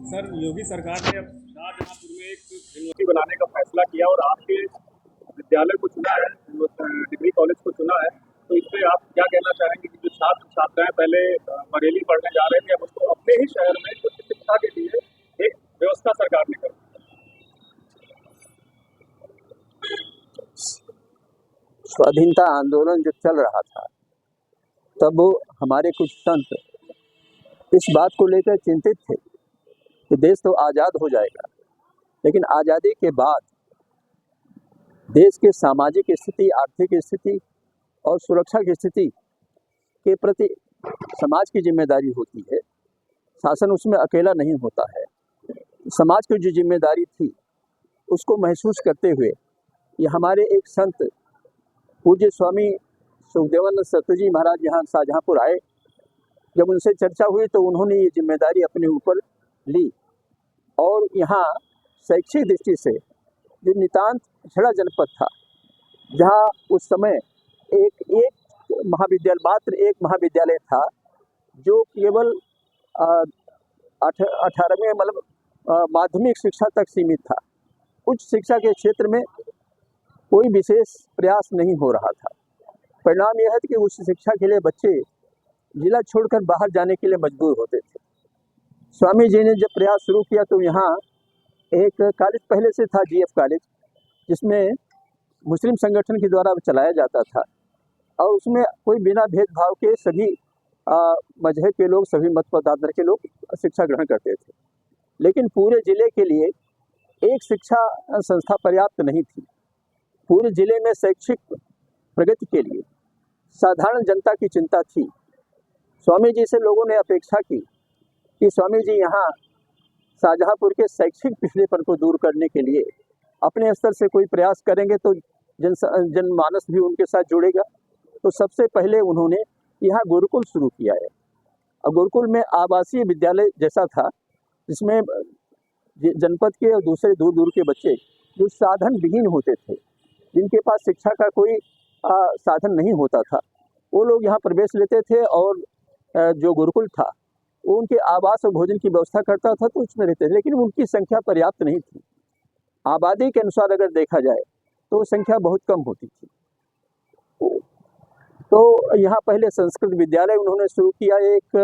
Sir, योगी सरकार ने अब शाहजहांपुर में एक यूनिवर्सिटी बनाने का फैसला किया और आपके विद्यालय को चुना है, डिग्री कॉलेज को चुना है। तो इस पे आप क्या कहना चाहेंगे कि जो छात्र छात्राएं पहले बरेली पढ़ने जा रहे थे, अब उसको अपने ही शहर में कुछ शिक्षा के लिए एक व्यवस्था सरकार ने कर दी। स्वाधीनता आंदोलन जब चल रहा था तब हमारे कुछ संत इस बात को लेकर चिंतित थे कि देश तो आज़ाद हो जाएगा, लेकिन आज़ादी के बाद देश के सामाजिक स्थिति, आर्थिक स्थिति और सुरक्षा की स्थिति के प्रति समाज की जिम्मेदारी होती है। शासन उसमें अकेला नहीं होता है। समाज की जो जिम्मेदारी थी उसको महसूस करते हुए ये हमारे एक संत पूज्य स्वामी सुखदेवानंद सतजी महाराज यहाँ शाहजहांपुर आए। जब उनसे चर्चा हुई तो उन्होंने ये जिम्मेदारी अपने ऊपर ली और यहाँ शैक्षिक दृष्टि से जो नितांत पिछड़ा जनपद था, जहाँ उस समय एक महाविद्यालय, मात्र एक महाविद्यालय था जो केवल 18वें मतलब माध्यमिक शिक्षा तक सीमित था। उच्च शिक्षा के क्षेत्र में कोई विशेष प्रयास नहीं हो रहा था। परिणाम यह है कि उच्च शिक्षा के लिए बच्चे जिला छोड़कर बाहर जाने के लिए मजबूर होते थे। स्वामी जी ने जब प्रयास शुरू किया तो यहाँ एक कॉलेज पहले से था, जीएफ कॉलेज, जिसमें मुस्लिम संगठन के द्वारा चलाया जाता था और उसमें कोई बिना भेदभाव के सभी मजहब के लोग, सभी मत पदार्थ के लोग शिक्षा ग्रहण करते थे। लेकिन पूरे जिले के लिए एक शिक्षा संस्था पर्याप्त नहीं थी। पूरे जिले में शैक्षिक प्रगति के लिए साधारण जनता की चिंता थी। स्वामी जी से लोगों ने अपेक्षा की कि स्वामी जी यहाँ शाहजहांपुर के शैक्षिक पिछड़ेपन को दूर करने के लिए अपने स्तर से कोई प्रयास करेंगे तो जनमानस भी उनके साथ जुड़ेगा। तो सबसे पहले उन्होंने यहाँ गुरुकुल शुरू किया है। और गुरुकुल में आवासीय विद्यालय जैसा था, जिसमें जनपद के और दूसरे दूर दूर के बच्चे जो साधन विहीन होते थे, जिनके पास शिक्षा का कोई साधन नहीं होता था, वो लोग यहाँ प्रवेश लेते थे और जो गुरुकुल था वो उनके आवास और भोजन की व्यवस्था करता था, तो उसमें रहते थे। लेकिन उनकी संख्या पर्याप्त नहीं थी। आबादी के अनुसार अगर देखा जाए तो वो संख्या बहुत कम होती थी। तो यहाँ पहले संस्कृत विद्यालय उन्होंने शुरू किया, एक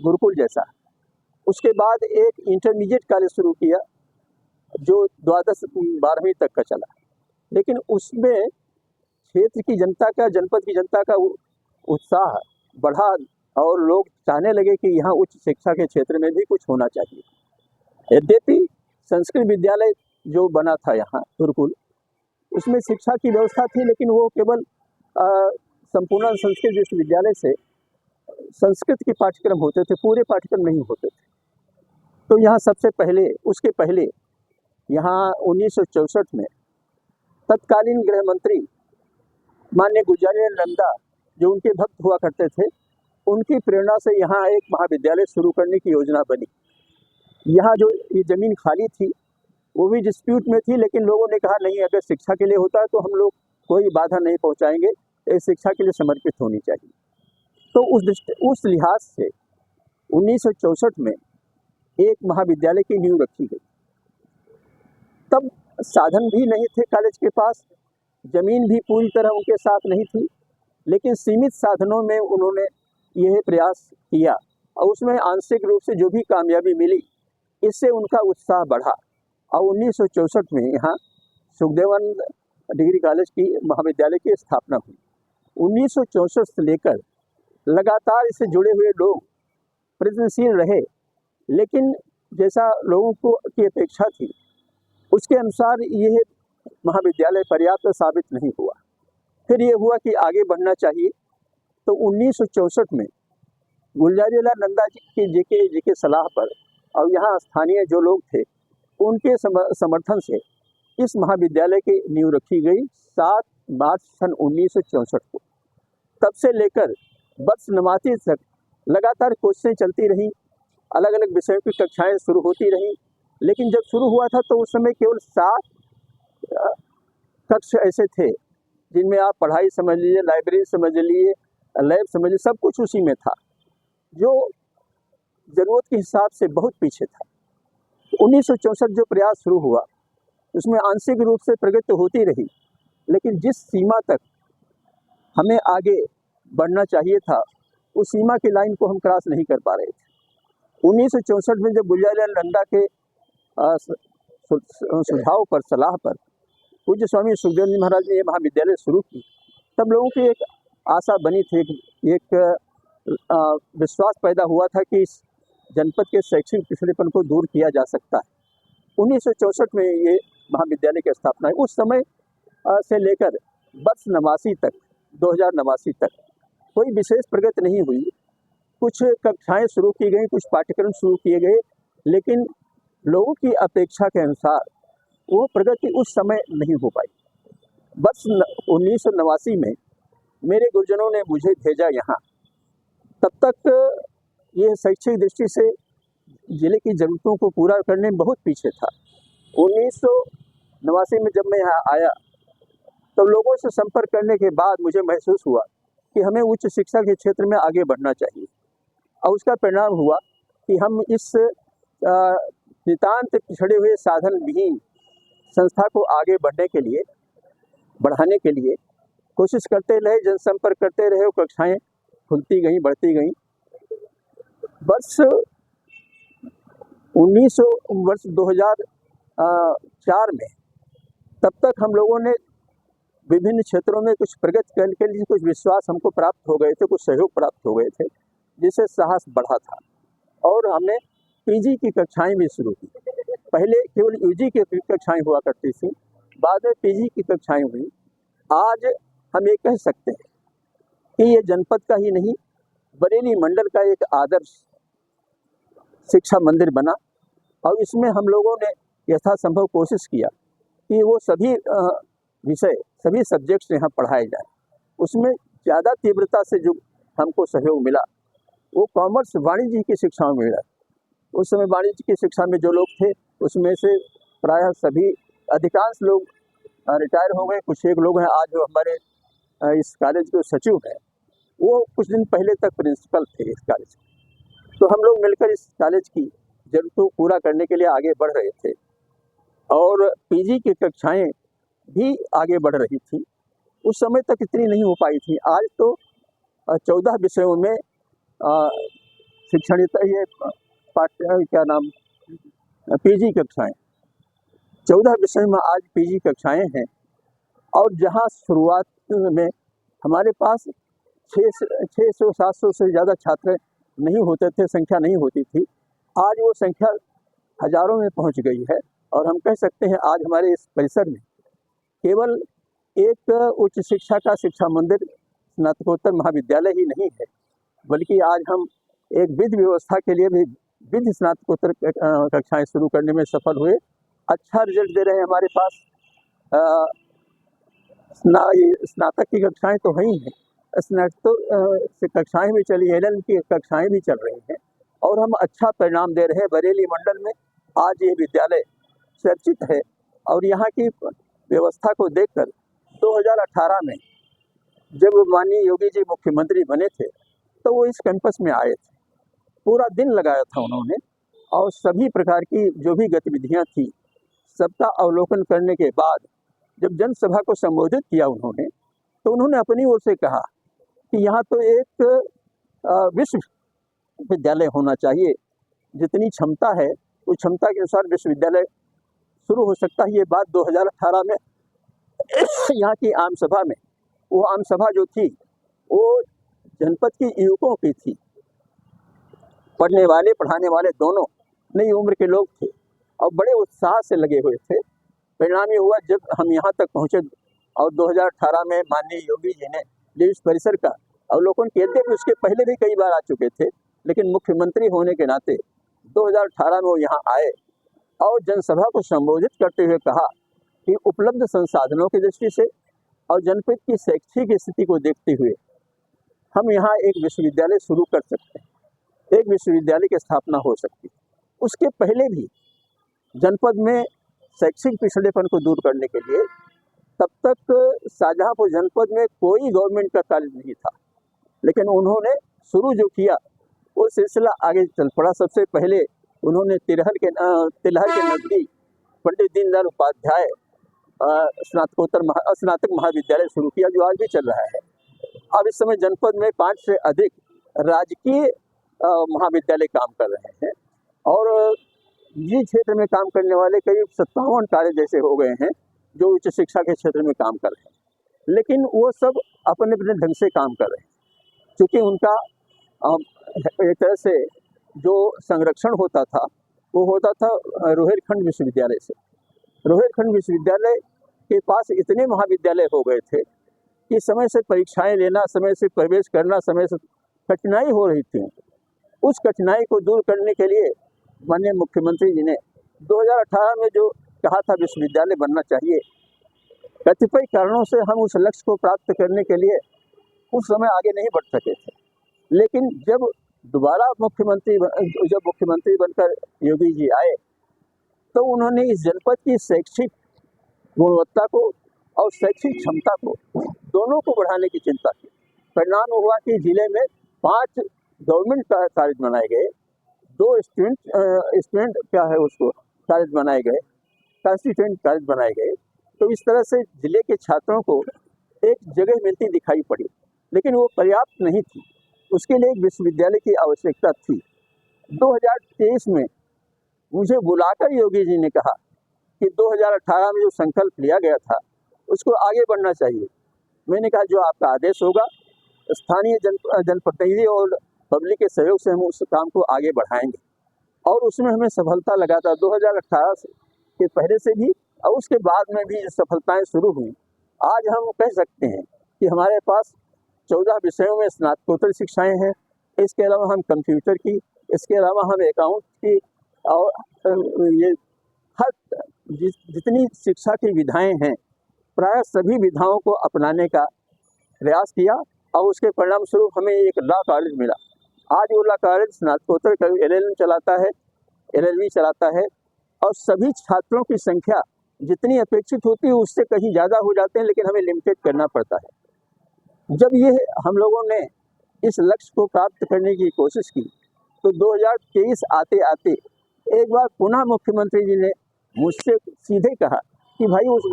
गुरुकुल जैसा। उसके बाद एक इंटरमीडिएट कॉलेज शुरू किया जो 12वीं तक का चला। लेकिन उसमें क्षेत्र की जनता का, जनपद की जनता का उत्साह बढ़ा और लोग चाहने लगे कि यहाँ उच्च शिक्षा के क्षेत्र में भी कुछ होना चाहिए। यद्यपि संस्कृत विद्यालय जो बना था यहाँ गुरुकुल, उसमें शिक्षा की व्यवस्था थी, लेकिन वो केवल संपूर्ण संस्कृत विश्वविद्यालय से संस्कृत के पाठ्यक्रम होते थे, पूरे पाठ्यक्रम नहीं होते थे। तो यहाँ सबसे पहले, उसके पहले यहाँ 1964 में तत्कालीन गृह मंत्री माननीय गुलजारी नंदा, जो उनके भक्त हुआ करते थे, उनकी प्रेरणा से यहाँ एक महाविद्यालय शुरू करने की योजना बनी। यहाँ जो ये ज़मीन खाली थी वो भी डिस्प्यूट में थी, लेकिन लोगों ने कहा नहीं, अगर शिक्षा के लिए होता है तो हम लोग कोई बाधा नहीं पहुँचाएंगे, ये शिक्षा के लिए समर्पित होनी चाहिए। तो उस लिहाज से 1964 में एक महाविद्यालय की नींव रखी गई। तब साधन भी नहीं थे कॉलेज के पास, ज़मीन भी पूरी तरह उनके साथ नहीं थी, लेकिन सीमित साधनों में उन्होंने यह प्रयास किया और उसमें आंशिक रूप से जो भी कामयाबी मिली, इससे उनका उत्साह बढ़ा और 1964 में यहाँ सुखदेवानंद डिग्री कॉलेज की महाविद्यालय की स्थापना हुई। 1964 से लेकर लगातार इससे जुड़े हुए लोग प्रयत्नशील रहे, लेकिन जैसा लोगों को की अपेक्षा थी उसके अनुसार यह महाविद्यालय पर्याप्त साबित नहीं हुआ। फिर ये हुआ कि आगे बढ़ना चाहिए। तो 1964 में गुलजारी लाल नंदा जी के सलाह पर और यहाँ स्थानीय जो लोग थे उनके समर्थन से इस महाविद्यालय की नींव रखी गई 7 मार्च सन 1964 को। तब से लेकर वर्ष 89 तक लगातार कोशिशें चलती रहीं, अलग अलग विषयों की कक्षाएं शुरू होती रहीं। लेकिन जब शुरू हुआ था तो उस समय केवल 7 कक्ष ऐसे थे जिनमें आप पढ़ाई समझ लीजिए, लाइब्रेरी समझ लीजिए, लैब समझ लीजिए, सब कुछ उसी में था। जो ज़रूरत के हिसाब से बहुत पीछे था। 1964 जो प्रयास शुरू हुआ उसमें आंशिक रूप से प्रगति होती रही, लेकिन जिस सीमा तक हमें आगे बढ़ना चाहिए था उस सीमा की लाइन को हम क्रॉस नहीं कर पा रहे थे। 1964 में जब गुलजारीलाल नंदा के सुझाव पर, सलाह पर पूज्य स्वामी सुखदेव जी महाराज ने ये महाविद्यालय शुरू की, तब लोगों की एक आशा बनी थी, एक विश्वास पैदा हुआ था कि इस जनपद के शैक्षणिक पिछड़ेपन को दूर किया जा सकता है। 1964 में ये महाविद्यालय की स्थापना है। उस समय से लेकर वर्ष 89 तक, 2089 तक कोई विशेष प्रगति नहीं हुई। कुछ कक्षाएं शुरू की गई, कुछ पाठ्यक्रम शुरू किए गए, लेकिन लोगों की अपेक्षा के अनुसार वो प्रगति उस समय नहीं हो पाई। वर्ष 1989 में मेरे गुरुजनों ने मुझे भेजा यहाँ। तब तक ये शैक्षिक दृष्टि से जिले की ज़रूरतों को पूरा करने में बहुत पीछे था। 1989 में जब मैं यहाँ आया तो लोगों से संपर्क करने के बाद मुझे महसूस हुआ कि हमें उच्च शिक्षा के क्षेत्र में आगे बढ़ना चाहिए, और उसका परिणाम हुआ कि हम इस नितांत पिछड़े हुए साधन विहीन संस्था को आगे बढ़ाने के लिए कोशिश करते रहे, जनसंपर्क करते रहे, कक्षाएं खुलती गई, बढ़ती गई। वर्ष 2004 में तब तक हम लोगों ने विभिन्न क्षेत्रों में कुछ प्रगति करने के लिए कुछ विश्वास हमको प्राप्त हो गए थे, कुछ सहयोग प्राप्त हो गए थे, जिससे साहस बढ़ा था और हमने पीजी की कक्षाएं भी शुरू की। पहले केवल यूजी की कक्षाएं हुआ करती थी, बाद में पीजी की कक्षाएं हुई। आज हम ये कह सकते हैं कि ये जनपद का ही नहीं, बरेली मंडल का एक आदर्श शिक्षा मंदिर बना, और इसमें हम लोगों ने यथासंभव कोशिश किया कि वो सभी विषय, सभी सब्जेक्ट्स यहाँ पढ़ाए जाएं। उसमें ज़्यादा तीव्रता से जो हमको सहयोग मिला वो कॉमर्स वाणिज्य की शिक्षा में मिला। उस समय वाणिज्य की शिक्षा में जो लोग थे उसमें से प्रायः सभी, अधिकांश लोग रिटायर हो गए। कुछ एक लोग हैं आज जो हमारे इस कॉलेज के सचिव हैं, वो कुछ दिन पहले तक प्रिंसिपल थे इस कॉलेज के। तो हम लोग मिलकर इस कॉलेज की ज़रूरतों को पूरा करने के लिए आगे बढ़ रहे थे, और पीजी की कक्षाएं भी आगे बढ़ रही थी। उस समय तक इतनी नहीं हो पाई थी। आज तो 14 विषयों में शिक्षण, ये पीजी कक्षाएं, 14 विषयों में आज पीजी कक्षाएं हैं। और जहां शुरुआत में हमारे पास 600-700 से ज़्यादा छात्र नहीं होते थे, संख्या नहीं होती थी, आज वो संख्या हज़ारों में पहुंच गई है। और हम कह सकते हैं आज हमारे इस परिसर में केवल एक उच्च शिक्षा का शिक्षा मंदिर, स्नातकोत्तर महाविद्यालय ही नहीं है, बल्कि आज हम एक विधि व्यवस्था के लिए भी विधि स्नातकोत्तर कक्षाएं शुरू करने में सफल हुए। अच्छा रिजल्ट दे रहे हैं। हमारे पास स्नातक की कक्षाएं तो हैं ही हैं, स्नातक कक्षाएं भी चली, LL की कक्षाएं भी चल रही हैं, और हम अच्छा परिणाम दे रहे हैं। बरेली मंडल में आज ये विद्यालय चर्चित है, और यहाँ की व्यवस्था को देखकर 2018 में जब माननीय योगी जी मुख्यमंत्री बने थे तो वो इस कैंपस में आए थे। पूरा दिन लगाया था उन्होंने, और सभी प्रकार की जो भी गतिविधियां थी सबका अवलोकन करने के बाद जब जनसभा को संबोधित किया उन्होंने, तो उन्होंने अपनी ओर से कहा कि यहाँ तो एक विश्वविद्यालय होना चाहिए। जितनी क्षमता है उस क्षमता के अनुसार विश्वविद्यालय शुरू हो सकता है। ये बात 2018 में यहाँ की आम सभा में, वो आम सभा जो थी वो जनपद की युवकों की थी, पढ़ने वाले पढ़ाने वाले दोनों नई उम्र के लोग थे और बड़े उत्साह से लगे हुए थे। परिणाम ये हुआ जब हम यहाँ तक पहुँचे और 2018 में माननीय योगी जी ने जो इस परिसर का अवलोकन किए थे, उसके पहले भी कई बार आ चुके थे, लेकिन मुख्यमंत्री होने के नाते 2018 में वो यहाँ आए और जनसभा को संबोधित करते हुए कहा कि उपलब्ध संसाधनों की दृष्टि से और जनपद की शैक्षिक स्थिति को देखते हुए हम यहाँ एक विश्वविद्यालय शुरू कर सकते हैं, एक विश्वविद्यालय की स्थापना हो सकती है। उसके पहले भी जनपद में शैक्षिक पिछड़ेपन को दूर करने के लिए तब तक शाहजहाँपुर जनपद में कोई गवर्नमेंट का कॉलेज नहीं था, लेकिन उन्होंने शुरू जो किया वो सिलसिला आगे चल पड़ा। सबसे पहले उन्होंने तिलहर के नज़दीक पंडित दीनदयाल उपाध्याय स्नातक महाविद्यालय शुरू किया, जो आज भी चल रहा है। अब इस समय जनपद में 5 से अधिक राजकीय महाविद्यालय काम कर रहे हैं और निजी क्षेत्र में काम करने वाले करीब 57 कॉलेज जैसे हो गए हैं जो उच्च शिक्षा के क्षेत्र में काम कर रहे हैं। लेकिन वो सब अपने अपने ढंग से काम कर रहे हैं, क्योंकि उनका एक तरह से जो संरक्षण होता था वो होता था रोहिलखंड विश्वविद्यालय से। रोहिलखंड विश्वविद्यालय के पास इतने महाविद्यालय हो गए थे कि समय से परीक्षाएं लेना, समय से प्रवेश करना, समय से कठिनाई हो रही थी। उस कठिनाई को दूर करने के लिए माननीय मुख्यमंत्री जी ने 2018 में जो कहा था विश्वविद्यालय बनना चाहिए, कतिपय कारणों से हम उस लक्ष्य को प्राप्त करने के लिए उस समय आगे नहीं बढ़ सके थे। लेकिन जब दोबारा मुख्यमंत्री बनकर योगी जी आए तो उन्होंने इस जनपद की शैक्षिक गुणवत्ता को और शैक्षिक क्षमता को दोनों को बढ़ाने की चिंता की। परिणाम हुआ कि जिले में 5 गवर्नमेंट कॉलेज बनाए गए, 2 स्टूडेंट कॉलेज बनाए गए, कंस्टिट्यूएंट कॉलेज बनाए गए। तो इस तरह से जिले के छात्रों को एक जगह मिलती दिखाई पड़ी, लेकिन वो पर्याप्त नहीं थी। उसके लिए एक विश्वविद्यालय की आवश्यकता थी। 2023 में मुझे बुलाकर योगी जी ने कहा कि 2018 में जो संकल्प लिया गया था उसको आगे बढ़ना चाहिए। मैंने कहा जो आपका आदेश होगा, स्थानीय जनप्रतिनिधि और पब्लिक के सहयोग से हम उस काम को आगे बढ़ाएंगे। और उसमें हमें सफलता लगा था 2018 के पहले से भी और उसके बाद में भी सफलताएं शुरू हुई। आज हम कह सकते हैं कि हमारे पास 14 विषयों में स्नातकोत्तर शिक्षाएं हैं। इसके अलावा हम कंप्यूटर की, इसके अलावा हम अकाउंट की और ये हर जितनी शिक्षा की विधाएं हैं, प्राय सभी विधाओं को अपनाने का प्रयास किया और उसके परिणाम स्वरूप हमें एक लॉ कॉलेज मिला। आज वो लॉ कॉलेज स्नातकोत्तर LLM चलाता है, LLB चलाता है और सभी छात्रों की संख्या जितनी अपेक्षित होती है उससे कहीं ज़्यादा हो जाते हैं, लेकिन हमें लिमिटेड करना पड़ता है। जब ये हम लोगों ने इस लक्ष्य को प्राप्त करने की कोशिश की तो 2023 आते आते एक बार पुनः मुख्यमंत्री जी ने मुझसे सीधे कहा कि भाई उस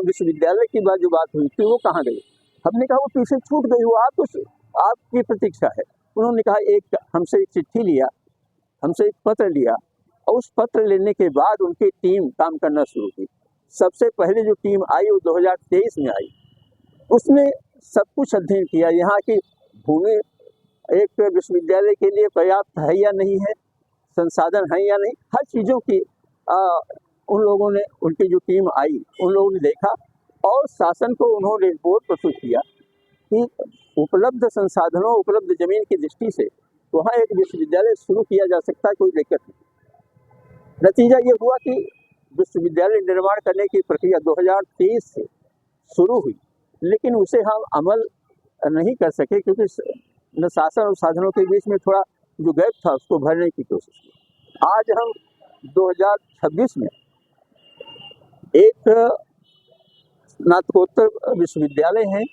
विश्वविद्यालय की जो बात हुई थी वो कहाँ गई। हमने कहा वो पीछे छूट गई, वो आपकी प्रतीक्षा है। उन्होंने कहा हमसे एक चिट्ठी लिया, हमसे एक पत्र लिया और उस पत्र लेने के बाद उनकी टीम काम करना शुरू की। सबसे पहले जो टीम आई वो 2023 में आई। उसने सब कुछ अध्ययन किया, यहाँ की भूमि एक विश्वविद्यालय के लिए पर्याप्त है या नहीं है, संसाधन है या नहीं, हर चीज़ों की उन लोगों ने, उनकी जो टीम आई उन लोगों ने देखा और शासन को उन्होंने रिपोर्ट प्रस्तुत किया कि उपलब्ध संसाधनों, उपलब्ध जमीन की दृष्टि से वहाँ एक विश्वविद्यालय शुरू किया जा सकता है, कोई दिक्कत नहीं। नतीजा ये हुआ कि विश्वविद्यालय निर्माण करने की प्रक्रिया 2023 से शुरू हुई, लेकिन उसे हम अमल नहीं कर सके क्योंकि न शासन और साधनों के बीच में थोड़ा जो गैप था उसको भरने की कोशिश की। आज हम 2026 में एक स्नातकोत्तर विश्वविद्यालय हैं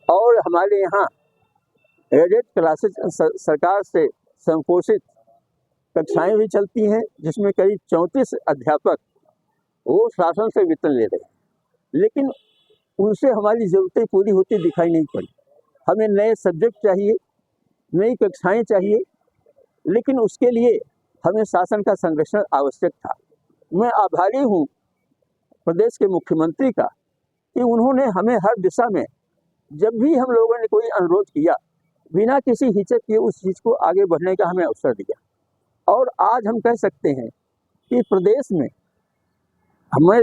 और हमारे यहाँ एडेड क्लासेज सरकार से संपोषित कक्षाएं भी चलती हैं, जिसमें करीब 34 अध्यापक वो शासन से वेतन ले रहे हैं, लेकिन उनसे हमारी ज़रूरतें पूरी होती दिखाई नहीं पड़ी। हमें नए सब्जेक्ट चाहिए, नई कक्षाएं चाहिए, लेकिन उसके लिए हमें शासन का संरक्षण आवश्यक था। मैं आभारी हूँ प्रदेश के मुख्यमंत्री का कि उन्होंने हमें हर दिशा में, जब भी हम लोगों ने कोई अनुरोध किया, बिना किसी हिचक के उस चीज़ को आगे बढ़ने का हमें अवसर दिया। और आज हम कह सकते हैं कि प्रदेश में हमें